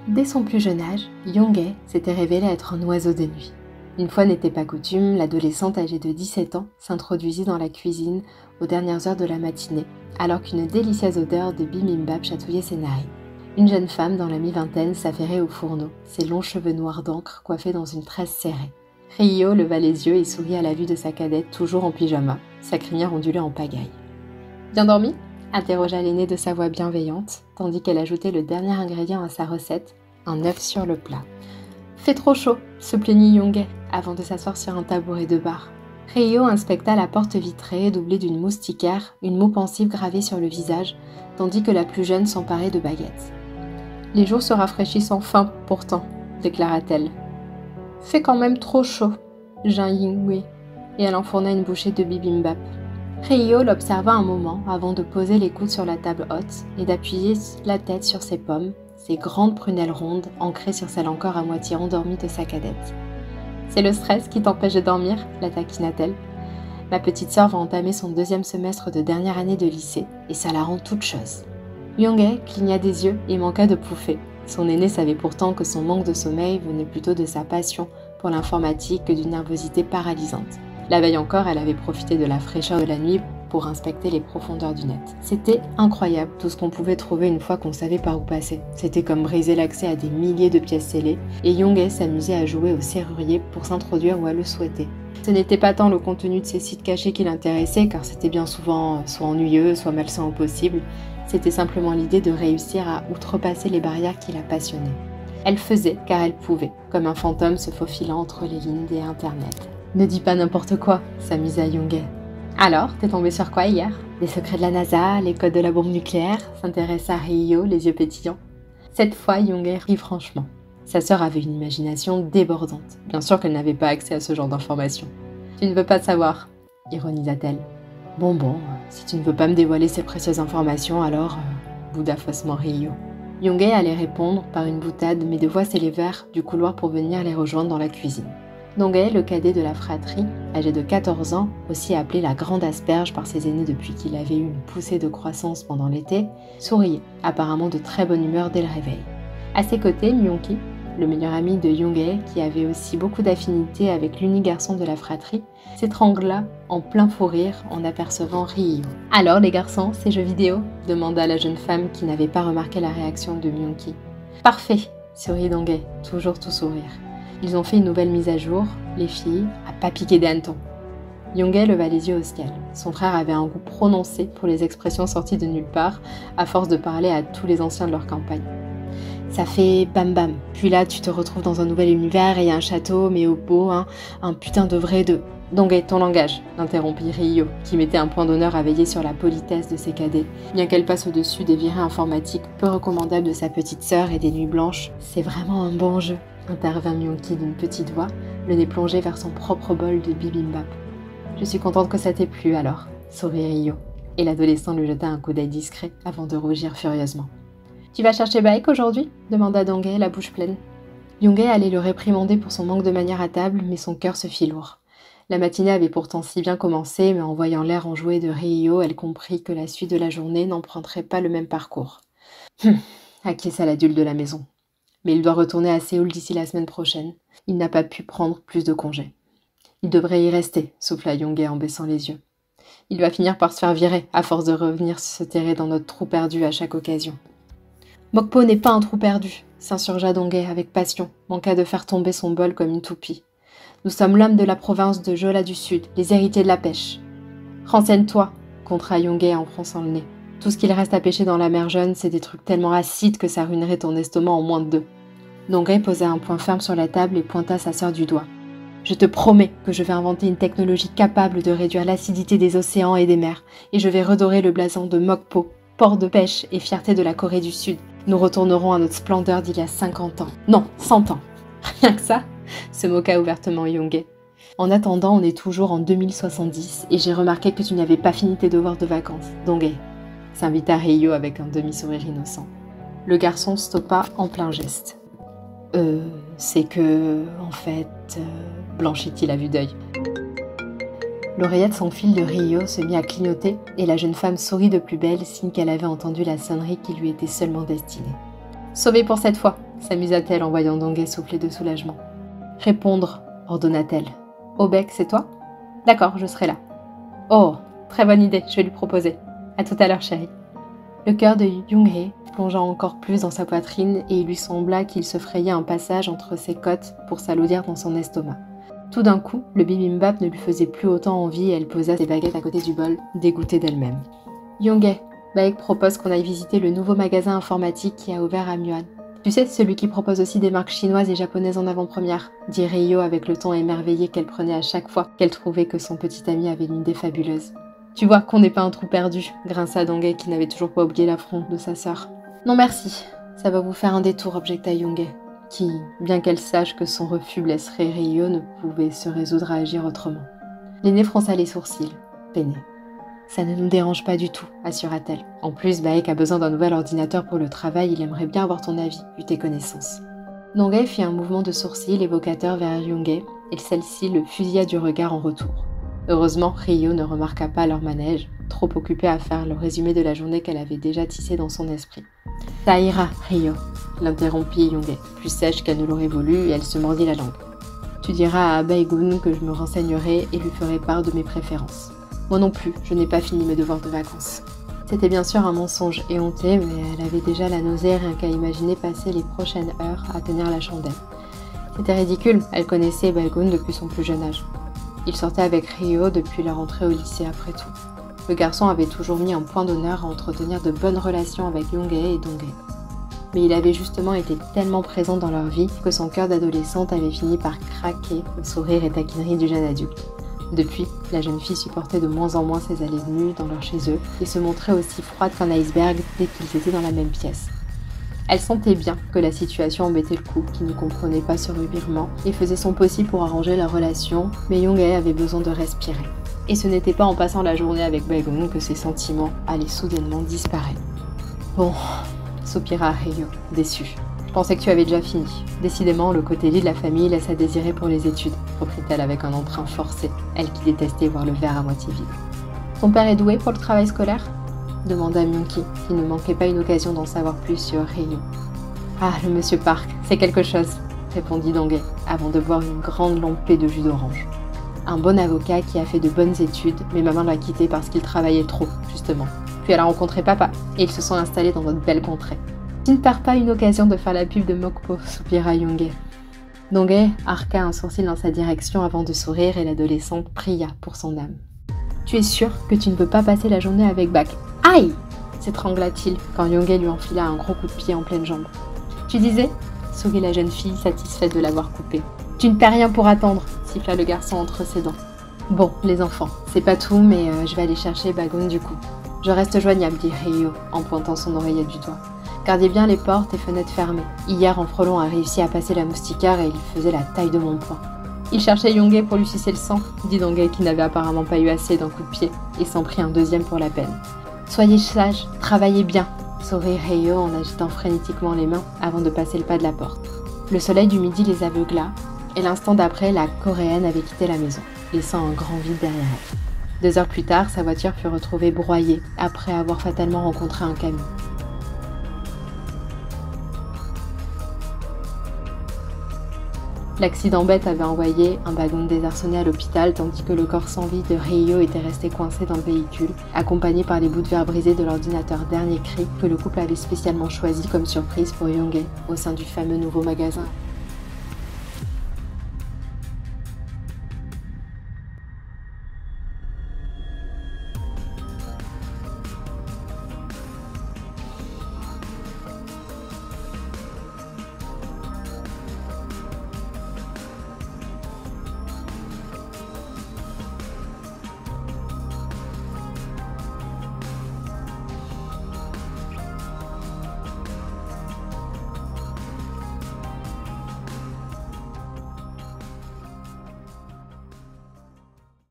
Dès son plus jeune âge, Yoongae s'était révélé être un oiseau de nuit. Une fois n'était pas coutume, l'adolescente âgée de 17 ans s'introduisit dans la cuisine aux dernières heures de la matinée, alors qu'une délicieuse odeur de bibimbap chatouillait ses narines. Une jeune femme dans la mi-vingtaine s'affairait au fourneau, ses longs cheveux noirs d'encre coiffés dans une tresse serrée. Ryo leva les yeux et sourit à la vue de sa cadette toujours en pyjama, sa crinière ondulée en pagaille. « Bien dormi ?» interrogea l'aînée de sa voix bienveillante, tandis qu'elle ajoutait le dernier ingrédient à sa recette, un œuf sur le plat. « Fait trop chaud !» se plaignit Yoongae, avant de s'asseoir sur un tabouret de bar. Ryo inspecta la porte vitrée doublée d'une moustiquaire, une moue pensive gravée sur le visage, tandis que la plus jeune s'emparait de baguettes. « Les jours se rafraîchissent enfin, pourtant, déclara-t-elle. « Fait quand même trop chaud, Jean Yingui. » Et elle enfourna une bouchée de bibimbap. Ryo l'observa un moment avant de poser les coudes sur la table haute et d'appuyer la tête sur ses pommes, ses grandes prunelles rondes ancrées sur celle encore à moitié endormie de sa cadette. « C'est le stress qui t'empêche de dormir ?» la taquina-t-elle. « Ma petite sœur va entamer son 2e semestre de dernière année de lycée et ça la rend toute chose. » Yoongae cligna des yeux et manqua de pouffer. Son aîné savait pourtant que son manque de sommeil venait plutôt de sa passion pour l'informatique que d'une nervosité paralysante. La veille encore, elle avait profité de la fraîcheur de la nuit pour inspecter les profondeurs du net. C'était incroyable tout ce qu'on pouvait trouver une fois qu'on savait par où passer. C'était comme briser l'accès à des milliers de pièces scellées, et Yoongae s'amusait à jouer au serrurier pour s'introduire où elle le souhaitait. Ce n'était pas tant le contenu de ces sites cachés qui l'intéressait, car c'était bien souvent soit ennuyeux, soit malsain au possible. C'était simplement l'idée de réussir à outrepasser les barrières qui la passionnaient. Elle faisait car elle pouvait, comme un fantôme se faufilant entre les lignes des Internet. « Ne dis pas n'importe quoi », s'amusa Yoongae. « Alors, t'es tombée sur quoi hier ? Les secrets de la NASA, les codes de la bombe nucléaire ?» s'intéressa Ryo, les yeux pétillants. Cette fois, Yoongae rit franchement. Sa sœur avait une imagination débordante. Bien sûr qu'elle n'avait pas accès à ce genre d'informations. « Tu ne veux pas savoir ?» ironisa-t-elle. « Bon, si tu ne veux pas me dévoiler ces précieuses informations, alors... » bouda faussement Ryo. Yoongae allait répondre par une boutade, mais deux voix s'élevèrent du couloir pour venir les rejoindre dans la cuisine. Yoongae, le cadet de la fratrie, âgé de 14 ans, aussi appelé la grande asperge par ses aînés depuis qu'il avait eu une poussée de croissance pendant l'été, souriait, apparemment de très bonne humeur dès le réveil. À ses côtés, Myung-ki, le meilleur ami de Yoongae, qui avait aussi beaucoup d'affinité avec l'unique garçon de la fratrie, s'étrangla en plein fou rire en apercevant Ryo. « Alors les garçons, ces jeux vidéo ?» demanda la jeune femme qui n'avait pas remarqué la réaction de Myung-ki. « Parfait !» sourit Yoongae, toujours tout sourire. Ils ont fait une nouvelle mise à jour, les filles, à pas piquer des hannetons. Yoongae leva les yeux au ciel. Son frère avait un goût prononcé pour les expressions sorties de nulle part, à force de parler à tous les anciens de leur campagne. Ça fait bam bam. Puis là, tu te retrouves dans un nouvel univers et il y a un château, mais au beau, un putain de vrai de... Yoongae, ton langage, interrompit Ryo, qui mettait un point d'honneur à veiller sur la politesse de ses cadets. Bien qu'elle passe au-dessus des virées informatiques peu recommandables de sa petite sœur et des nuits blanches, c'est vraiment un bon jeu, intervint Myung-ki d'une petite voix, le nez plongé vers son propre bol de bibimbap. Je suis contente que ça t'ait plu alors, sourit Ryo, et l'adolescent lui jeta un coup d'œil discret avant de rougir furieusement. Tu vas chercher Baek aujourd'hui ? Demanda Yoongae, la bouche pleine. Yoongae allait le réprimander pour son manque de manière à table, mais son cœur se fit lourd. La matinée avait pourtant si bien commencé, mais en voyant l'air enjoué de Ryo, elle comprit que la suite de la journée n'emprunterait pas le même parcours. Acquiesça l'adulte de la maison. Mais il doit retourner à Séoul d'ici la semaine prochaine. Il n'a pas pu prendre plus de congés. Il devrait y rester, souffla Yoongae en baissant les yeux. Il va finir par se faire virer, à force de revenir se terrer dans notre trou perdu à chaque occasion. Mokpo n'est pas un trou perdu, s'insurgea Yoongae avec passion, manqua de faire tomber son bol comme une toupie. Nous sommes l'homme de la province de Jeolla du Sud, les héritiers de la pêche. Renseigne-toi, contra Yoongae en fronçant le nez. Tout ce qu'il reste à pêcher dans la mer Jeune, c'est des trucs tellement acides que ça ruinerait ton estomac en moins de 2. Yoongae posa un poing ferme sur la table et pointa sa sœur du doigt. Je te promets que je vais inventer une technologie capable de réduire l'acidité des océans et des mers, et je vais redorer le blason de Mokpo, port de pêche et fierté de la Corée du Sud. Nous retournerons à notre splendeur d'il y a 50 ans. Non, 100 ans. Rien que ça, se moqua ouvertement Yoongae. En attendant, on est toujours en 2070 et j'ai remarqué que tu n'avais pas fini tes devoirs de vacances. Yoongae, s'invita Ryo avec un demi-sourire innocent. Le garçon stoppa en plein geste. C'est que, en fait, blanchit-il à vue d'œil. L'oreillette sans fil de Ryo se mit à clignoter et la jeune femme sourit de plus belle, signe qu'elle avait entendu la sonnerie qui lui était seulement destinée. Sauvée pour cette fois, s'amusa-t-elle en voyant Donghae souffler de soulagement. Répondre, ordonna-t-elle. Obek, c'est toi? D'accord, je serai là. Oh, très bonne idée, je vais lui proposer. À tout à l'heure, chérie. Le cœur de Young-hee plongea encore plus dans sa poitrine et il lui sembla qu'il se frayait un passage entre ses côtes pour s'alourdir dans son estomac. Tout d'un coup, le bibimbap ne lui faisait plus autant envie et elle posa ses baguettes à côté du bol, dégoûtée d'elle-même. Young-hee, Baek propose qu'on aille visiter le nouveau magasin informatique qui a ouvert à Muan. Tu sais, celui qui propose aussi des marques chinoises et japonaises en avant-première, dit Ryo avec le ton émerveillé qu'elle prenait à chaque fois qu'elle trouvait que son petit ami avait une idée fabuleuse. Tu vois qu'on n'est pas un trou perdu, grinça Donghae qui n'avait toujours pas oublié l'affront de sa sœur. Non merci, ça va vous faire un détour, objecta Young-hee, qui, bien qu'elle sache que son refus blesserait Ryo, ne pouvait se résoudre à agir autrement. L'aînée fronça les sourcils, peinée. Ça ne nous dérange pas du tout, assura-t-elle. En plus, Baek a besoin d'un nouvel ordinateur pour le travail, il aimerait bien avoir ton avis, vu tes connaissances. Donghae fit un mouvement de sourcil évocateur vers Young-hee, et celle-ci le fusilla du regard en retour. Heureusement, Ryo ne remarqua pas leur manège, trop occupée à faire le résumé de la journée qu'elle avait déjà tissé dans son esprit. « Ça ira, Ryo », l'interrompit Young-hee, plus sèche qu'elle ne l'aurait voulu, et elle se mordit la langue. « Tu diras à Baegun que je me renseignerai et lui ferai part de mes préférences. Moi non plus, je n'ai pas fini mes devoirs de vacances. » C'était bien sûr un mensonge éhonté, mais elle avait déjà la nausée rien qu'à imaginer passer les prochaines heures à tenir la chandelle. C'était ridicule, elle connaissait Baegun depuis son plus jeune âge. Il sortait avec Ryo depuis la rentrée au lycée après tout. Le garçon avait toujours mis un point d'honneur à entretenir de bonnes relations avec Young-hee et Donghae. Mais il avait justement été tellement présent dans leur vie que son cœur d'adolescente avait fini par craquer au sourire et taquinerie du jeune adulte. Depuis, la jeune fille supportait de moins en moins ses allées-venues dans leur chez eux et se montrait aussi froide qu'un iceberg dès qu'ils étaient dans la même pièce. Elle sentait bien que la situation embêtait le couple qui ne comprenait pas ce revirement et faisait son possible pour arranger leur relation, mais Young-hee avait besoin de respirer. Et ce n'était pas en passant la journée avec Baegun que ses sentiments allaient soudainement disparaître. Bon, soupira Ryo, déçu. Je pensais que tu avais déjà fini. Décidément, le côté lit de la famille laisse à désirer pour les études, reprit-elle avec un emprunt forcé, elle qui détestait voir le verre à moitié vide. Ton père est doué pour le travail scolaire ? Demanda Myung-ki, qui ne manquait pas une occasion d'en savoir plus sur Ryo. Ah, le monsieur Park, c'est quelque chose, répondit Donghae, avant de boire une grande lampée de jus d'orange. Un bon avocat qui a fait de bonnes études, mais maman l'a quitté parce qu'il travaillait trop, justement. Puis elle a rencontré papa, et ils se sont installés dans notre belle contrée. Tu ne perds pas une occasion de faire la pub de Mokpo, soupira Young-hee. Donghae arqua un sourcil dans sa direction avant de sourire et l'adolescente pria pour son âme. Tu es sûre que tu ne veux pas passer la journée avec Bak ? Aïe ! S'étrangla-t-il quand Young-hee lui enfila un gros coup de pied en pleine jambe. Tu disais ? Sourit la jeune fille, satisfaite de l'avoir coupé. Tu ne perds rien pour attendre, siffla le garçon entre ses dents. Bon, les enfants, c'est pas tout, mais je vais aller chercher Baegun du coup. Je reste joignable, dit Ryo, en pointant son oreillette du doigt. Gardez bien les portes et fenêtres fermées. Hier, un frelon a réussi à passer la moustiquaire et il faisait la taille de mon poing. Il cherchait Young-hee pour lui sucer le sang, dit Donghae qui n'avait apparemment pas eu assez d'un coup de pied, et s'en prit un deuxième pour la peine. Soyez sages, travaillez bien, sourit Ryo en agitant frénétiquement les mains avant de passer le pas de la porte. Le soleil du midi les aveugla, et l'instant d'après, la Coréenne avait quitté la maison, laissant un grand vide derrière elle. 2 heures plus tard, sa voiture fut retrouvée broyée, après avoir fatalement rencontré un camion. L'accident bête avait envoyé un Baegun désarçonné à l'hôpital, tandis que le corps sans vie de Ryo était resté coincé dans le véhicule, accompagné par les bouts de verre brisés de l'ordinateur dernier cri que le couple avait spécialement choisi comme surprise pour Young-hee au sein du fameux nouveau magasin.